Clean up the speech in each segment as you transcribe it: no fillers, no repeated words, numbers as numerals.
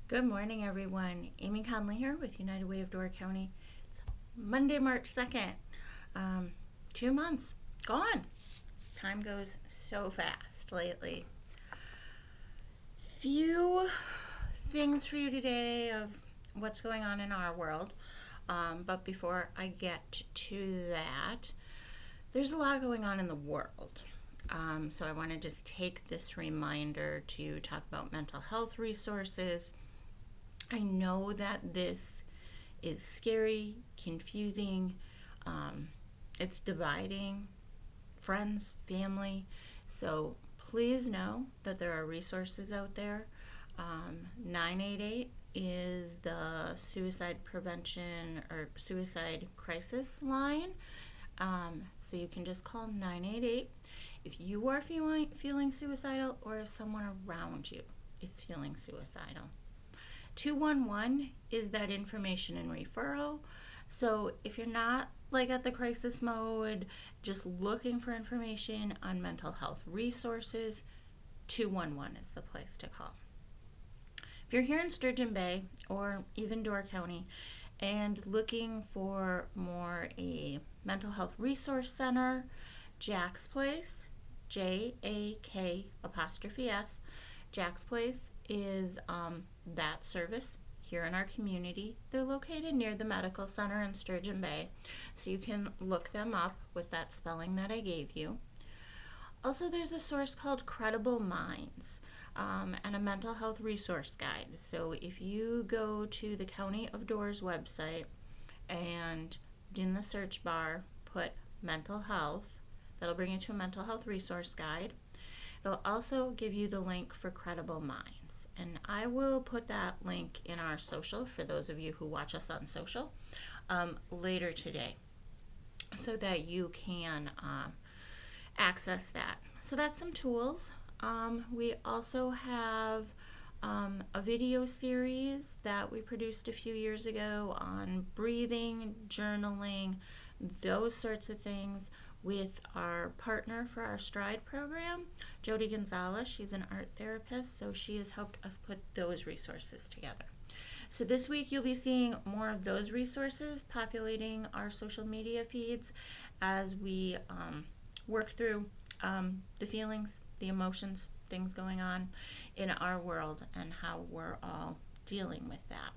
Good morning, everyone. Amy Conley here with United Way of Door County. It's Monday, March 2nd. 2 months gone. Time goes so fast lately. Few things for you today of what's going on in our world. But before I get to that, there's a lot going on in the world. So I want to just take this reminder to talk about mental health resources. I know that this is scary, confusing, it's dividing friends, family. So please know that there are resources out there. 988 is the suicide prevention or suicide crisis line. So you can just call 988 if you are feeling suicidal or if someone around you is feeling suicidal. 211 is that information and referral. So if you're not like at the crisis mode, just looking for information on mental health resources, 211 is the place to call. If you're here in Sturgeon Bay or even Door County and looking for more a mental health resource center, Jack's Place, JAK''S, Jack's Place is that service here in our community. They're located near the medical center in Sturgeon Bay, so you can look them up with that spelling that I gave you. Also, there's a source called Credible Minds and a mental health resource guide. So if you go to the County of Doors website and in the search bar put mental health, that'll bring you to a mental health resource guide. It'll also give you the link for Credible Minds. And I will put that link in our social for those of you who watch us on social later today so that you can access that. So that's some tools. We also have a video series that we produced a few years ago on breathing, journaling, those sorts of things with our partner for our Stride program, Jody Gonzalez. She's an art therapist, so she has helped us put those resources together. So this week you'll be seeing more of those resources populating our social media feeds as we work through the feelings, the emotions, things going on in our world and how we're all dealing with that.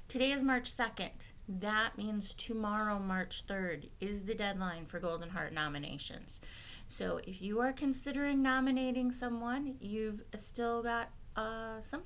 Today is March 2nd. That means tomorrow, March 3rd, is the deadline for Golden Heart nominations. So if you are considering nominating someone, you've still got some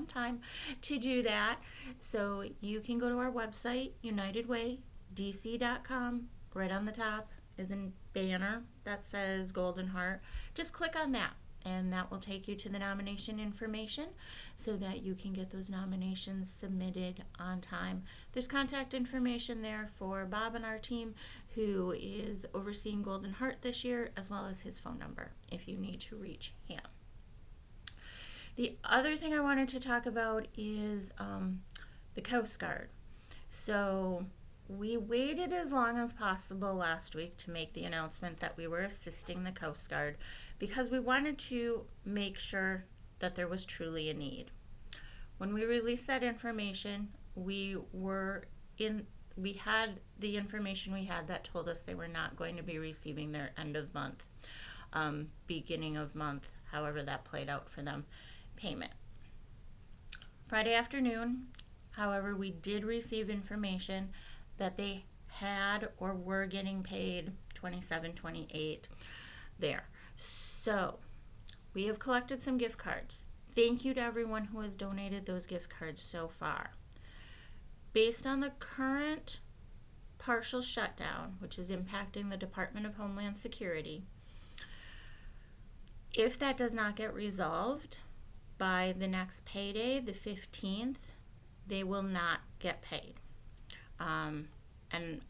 time to do that. So you can go to our website, unitedwaydc.com. Right on the top is a banner that says Golden Heart. Just click on that, and that will take you to the nomination information so that you can get those nominations submitted on time. There's contact information there for Bob and our team who is overseeing Golden Heart this year, as well as his phone number if you need to reach him. The other thing I wanted to talk about is the Coast Guard. So we waited as long as possible last week to make the announcement that we were assisting the Coast Guard because we wanted to make sure that there was truly a need. When we released that information, we had the information we had that told us they were not going to be receiving their end of month, beginning of month, however that played out for them, payment. Friday afternoon, however, we did receive information that they had or were getting paid 27, 28 there. So we have collected some gift cards. Thank you to everyone who has donated those gift cards so far. Based on the current partial shutdown, which is impacting the Department of Homeland Security, if that does not get resolved by the next payday, the 15th, they will not get paid. And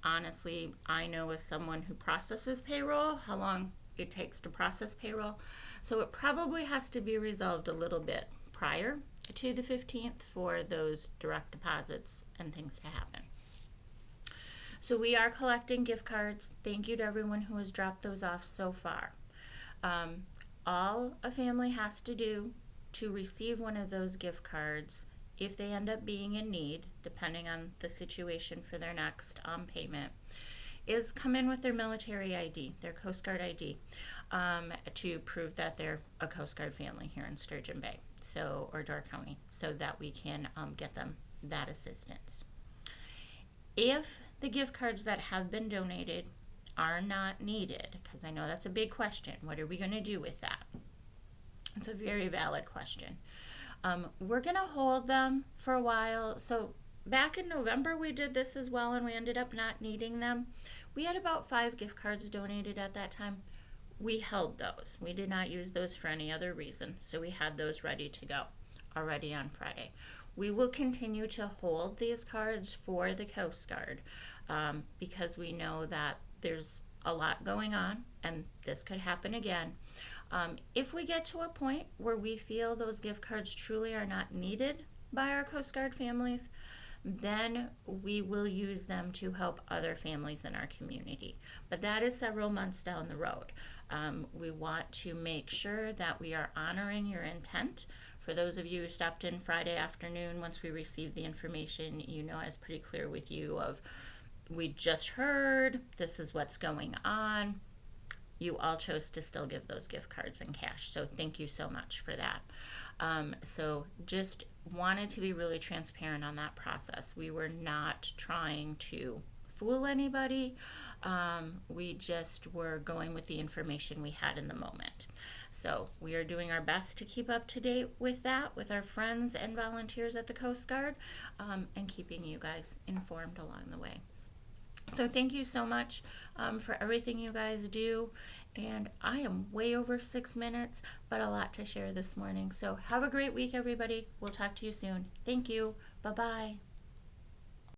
honestly, I know as someone who processes payroll, how long it takes to process payroll. So it probably has to be resolved a little bit prior to the 15th for those direct deposits and things to happen. So we are collecting gift cards. Thank you to everyone who has dropped those off so far. All a family has to do to receive one of those gift cards, if they end up being in need, depending on the situation for their next payment, is come in with their military ID, their Coast Guard ID, to prove that they're a Coast Guard family here in Sturgeon Bay, or Door County, so that we can get them that assistance. If the gift cards that have been donated are not needed, because I know that's a big question, what are we going to do with that? It's a very valid question. We're going to hold them for a while. So back in November, we did this as well, and we ended up not needing them. We had about 5 gift cards donated at that time. We held those. We did not use those for any other reason, so we had those ready to go already on Friday. We will continue to hold these cards for the Coast Guard because we know that there's a lot going on, and this could happen again. If we get to a point where we feel those gift cards truly are not needed by our Coast Guard families, then we will use them to help other families in our community. But that is several months down the road. We want to make sure that we are honoring your intent. For those of you who stopped in Friday afternoon, once we received the information, I was pretty clear with you of, we just heard, this is what's going on. You all chose to still give those gift cards in cash. So thank you so much for that. So just wanted to be really transparent on that process. We were not trying to fool anybody. We just were going with the information we had in the moment. So we are doing our best to keep up to date with that, with our friends and volunteers at the Coast Guard, and keeping you guys informed along the way. So thank you so much for everything you guys do. And I am way over 6 minutes, but a lot to share this morning. So have a great week, everybody. We'll talk to you soon. Thank you. Bye-bye.